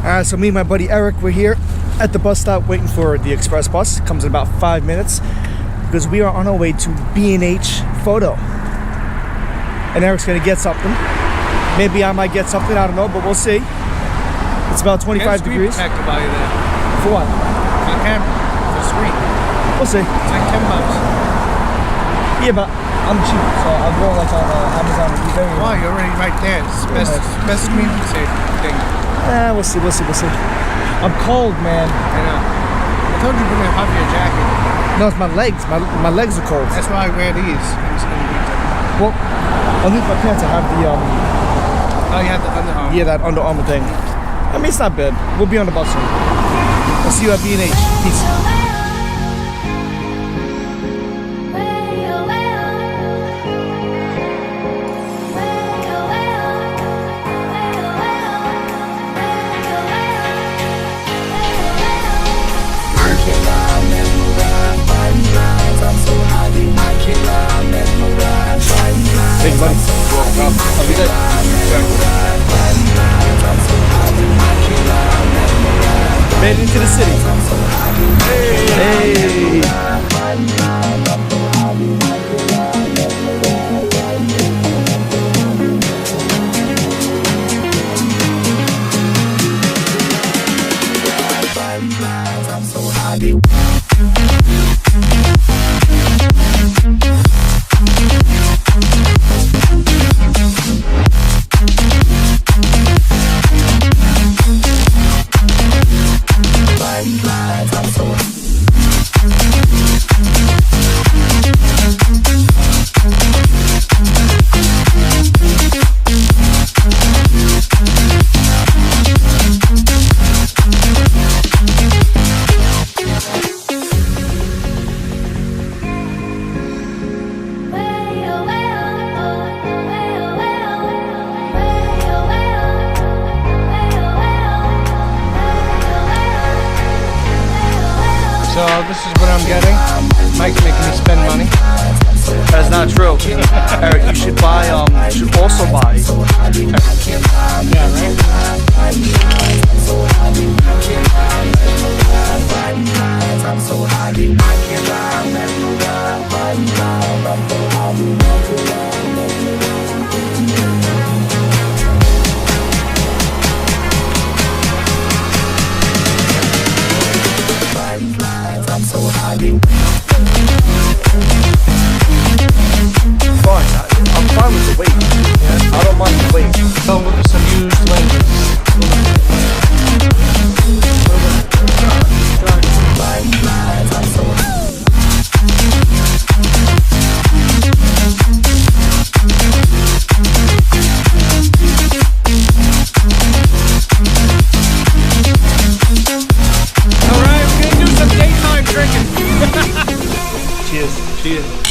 So me and my buddy Eric, we're here at the bus stop waiting for the express bus. It comes in about 5 minutes because we are on our way to B&H Photo. And Eric's gonna get something. Maybe I might get something, I don't know, but we'll see. It's about 25 degrees. Protector by you there. For what? For the camera. For the screen. We'll see. It's like $10. Yeah, but I'm cheap, so I'll go like on Amazon or eBay. Wow, you're already right there. It's best screen safe thing. We'll see. I'm cold, man. I know. I told you to bring a heavier jacket. No, it's my legs. My legs are cold. That's why I wear these. I'm just gonna use them. Well, underneath my pants I have the Oh, you have the Under Armour. yeah, that Under Armour thing. I mean, it's not bad. We'll be on the bus soon. I'll see you at B&H. Peace. Thank you, buddy. Have a good day. Made into the city. Hey. So this is what I'm getting. Mike's making me spend money. That's not true. Eric, you should buy, you should also buy. Yeah, I'm fine with the weight. Yeah, I don't mind the weight. Come with some used lenses. All right, we're gonna do some daytime drinking. Cheers. Cheers.